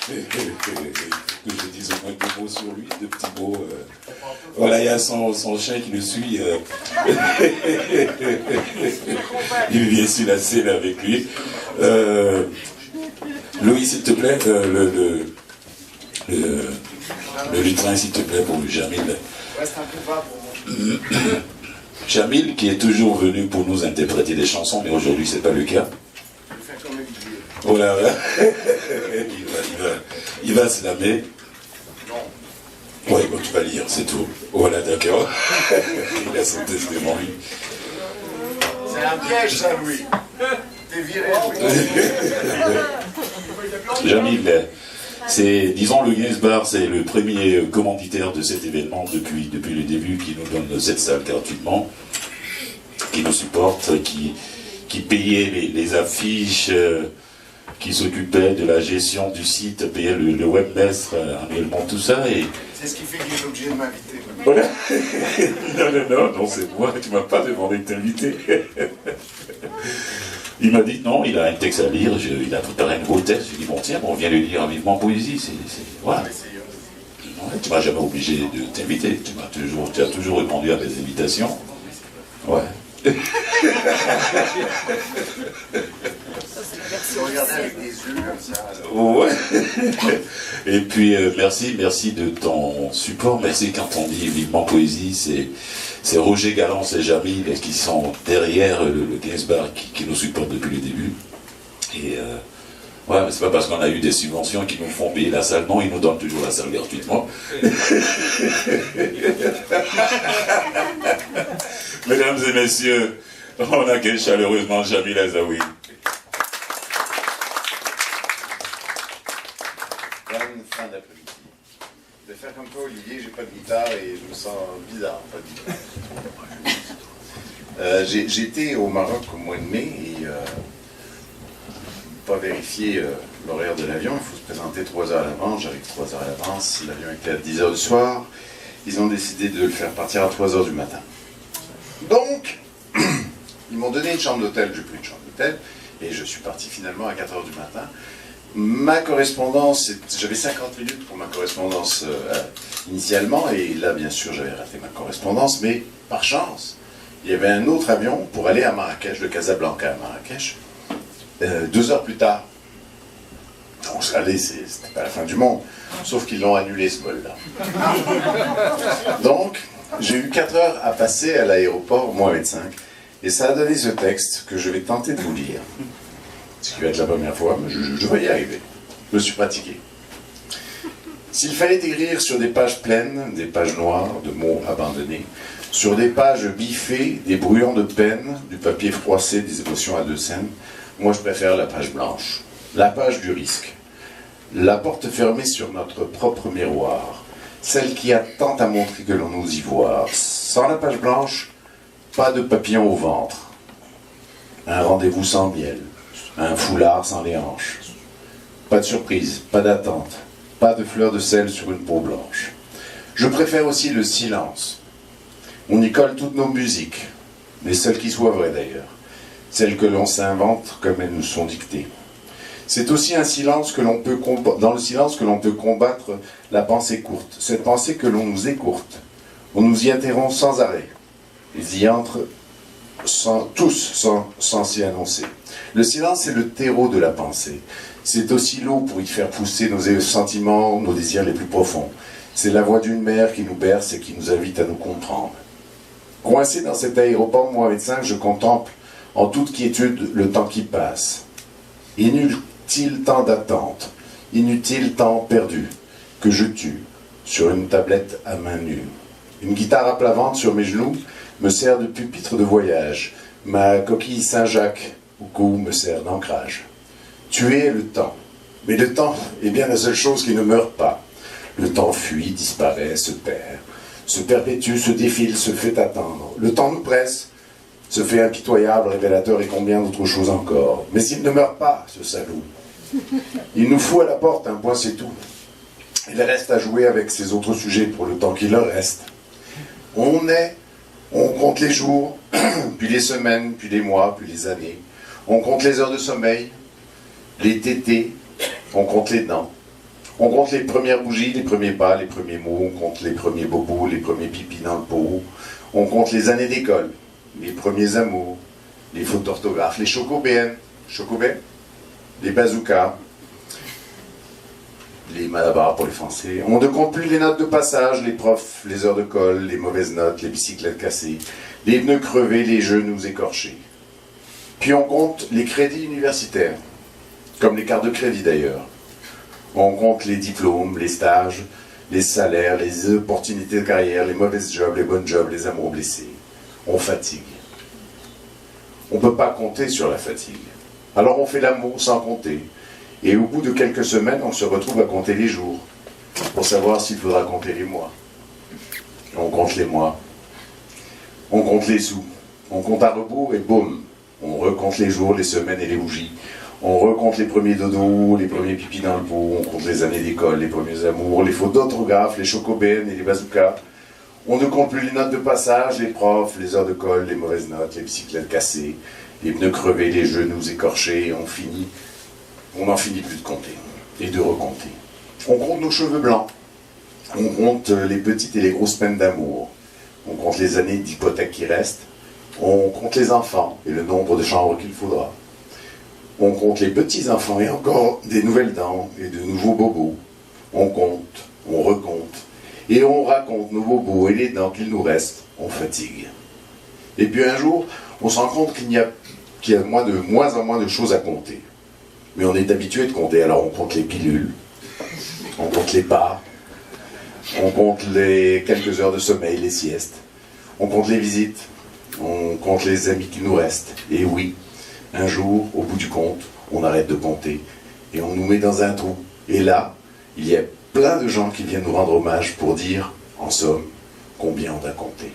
que je dise au moins deux mots sur lui, deux petits mots. Voilà, il y a son chien qui le suit. Il vient sur la scène avec lui. Louis, s'il te plaît, le lutrin, s'il te plaît, pour Jamil. Jamil, qui est toujours venu pour nous interpréter des chansons, mais aujourd'hui, c'est pas le cas. Voilà, il va se lamer. Oui, bon, tu vas lire, c'est tout. Voilà, d'accord. Il a son test devant lui. C'est un piège, ça, Louis. T'es viré, Louis. Jamil, c'est, disons, le Gainsbar, c'est le premier commanditaire de cet événement depuis le début, qui nous donne cette salle gratuitement, qui nous supporte, qui payait les affiches, qui s'occupait de la gestion du site, payait le webmaster annuellement, tout ça. Et... c'est ce qui fait qu'il est obligé de m'inviter. Voilà. Non, c'est moi, tu m'as pas demandé de t'inviter. Il m'a dit non, il a un texte à lire, il a préparé un gros texte. J'ai dit bon tiens, on vient le lire vivement en poésie, voilà. Ouais, tu m'as jamais obligé de t'inviter, tu as toujours répondu à des invitations. Ouais. Regardez avec des yeux comme ça. Ouais. Et puis merci de ton support. Merci quand on dit vivement poésie, c'est Roger Galance et Jamil qui sont derrière le Gainsbar qui nous supporte depuis le début. Et ouais, mais c'est pas parce qu'on a eu des subventions qui nous font payer la salle, non, ils nous donnent toujours la salle gratuitement. Mesdames et messieurs, on accueille chaleureusement Jamil Azaoui. Bonne fin d'après-midi. Je vais faire comme toi, Olivier, j'ai pas de guitare et je me sens bizarre, pas de guitare. J'étais au Maroc au mois de mai et pas vérifier l'horaire de l'avion, il faut se présenter 3 heures à l'avance, j'arrive 3 heures à l'avance, l'avion était à 10 heures du soir, ils ont décidé de le faire partir à 3 heures du matin. Donc, ils m'ont donné une chambre d'hôtel, j'ai pris une chambre d'hôtel, et je suis parti finalement à 4 heures du matin. Ma correspondance, j'avais 50 minutes pour ma correspondance initialement, et là bien sûr j'avais raté ma correspondance, mais par chance, il y avait un autre avion pour aller à Marrakech, de Casablanca à Marrakech, 2 heures plus tard. Donc allez, c'était pas la fin du monde, sauf qu'ils l'ont annulé ce vol-là. Donc, j'ai eu 4 heures à passer à l'aéroport, moi avec 5, et ça a donné ce texte que je vais tenter de vous lire. Ce qui va être la première fois, mais je vais y arriver. Je me suis pratiqué. S'il fallait écrire sur des pages pleines, des pages noires, de mots abandonnés, sur des pages biffées, des brouillons de peine, du papier froissé, des émotions à 2 scènes, moi je préfère la page blanche, la page du risque. La porte fermée sur notre propre miroir, celle qui a tant à montrer que l'on ose y voir. Sans la page blanche, pas de papillon au ventre. Un rendez-vous sans miel. Un foulard sans les hanches. Pas de surprise, pas d'attente, pas de fleurs de sel sur une peau blanche. Je préfère aussi le silence. On y colle toutes nos musiques, les seules qui soient vraies d'ailleurs, celles que l'on s'invente comme elles nous sont dictées. C'est aussi un silence que l'on peut dans le silence que l'on peut combattre la pensée courte, cette pensée que l'on nous écourte. On nous y interrompt sans arrêt. Ils y entrent tous sans s'y annoncer. Le silence, c'est le terreau de la pensée. C'est aussi l'eau pour y faire pousser nos sentiments, nos désirs les plus profonds. C'est la voix d'une mère qui nous berce et qui nous invite à nous comprendre. Coincé dans cet aéroport, moi, médecin, je contemple en toute quiétude le temps qui passe. Inutile temps d'attente, inutile temps perdu, que je tue sur une tablette à main nue. Une guitare à plat ventre sur mes genoux me sert de pupitre de voyage. Ma coquille Saint-Jacques au cou me sert d'ancrage. Tuer le temps. Mais le temps est bien la seule chose qui ne meurt pas. Le temps fuit, disparaît, se perd, se perpétue, se défile, se fait attendre. Le temps nous presse, se fait impitoyable, révélateur et combien d'autres choses encore. Mais il ne meurt pas, ce salaud. Il nous fout à la porte, un point c'est tout. Il reste à jouer avec ses autres sujets pour le temps qu'il leur reste. On compte les jours, puis les semaines, puis les mois, puis les années. On compte les heures de sommeil, les tétés, on compte les dents. On compte les premières bougies, les premiers pas, les premiers mots, on compte les premiers bobos, les premiers pipis dans le pot, on compte les années d'école, les premiers amours, les fautes d'orthographe, les chocobéennes, les bazookas, les malabars pour les Français. On ne compte plus les notes de passage, les profs, les heures de colle, les mauvaises notes, les bicyclettes cassées, les pneus crevés, les genoux écorchés. Puis on compte les crédits universitaires, comme les cartes de crédit d'ailleurs. On compte les diplômes, les stages, les salaires, les opportunités de carrière, les mauvaises jobs, les bonnes jobs, les amours blessés. On fatigue. On ne peut pas compter sur la fatigue. Alors on fait l'amour sans compter. Et au bout de quelques semaines, on se retrouve à compter les jours, pour savoir s'il faudra compter les mois. On compte les mois. On compte les sous. On compte à rebours et boum, on recompte les jours, les semaines et les bougies. On recompte les premiers dodos, les premiers pipis dans le pot, on compte les années d'école, les premiers amours, les fautes d'orthographe, les chocobènes et les bazookas. On ne compte plus les notes de passage, les profs, les heures de colle, les mauvaises notes, les bicyclettes cassées, les pneus crevés, les genoux écorchés, et on n'en finit plus de compter et de recompter. On compte nos cheveux blancs, on compte les petites et les grosses peines d'amour, on compte les années d'hypothèque qui restent, on compte les enfants et le nombre de chambres qu'il faudra. On compte les petits-enfants et encore des nouvelles dents et de nouveaux bobos. On compte, on recompte, et on raconte nos bobos et les dents qu'il nous reste. On fatigue. Et puis un jour, on se rend compte qu'il y a de moins en moins de choses à compter. Mais on est habitué de compter, alors on compte les pilules, on compte les pas, on compte les quelques heures de sommeil, les siestes, on compte les visites, on compte les amis qui nous restent. Et oui, un jour, au bout du compte, on arrête de compter et on nous met dans un trou. Et là, il y a plein de gens qui viennent nous rendre hommage pour dire, en somme, combien on a compté.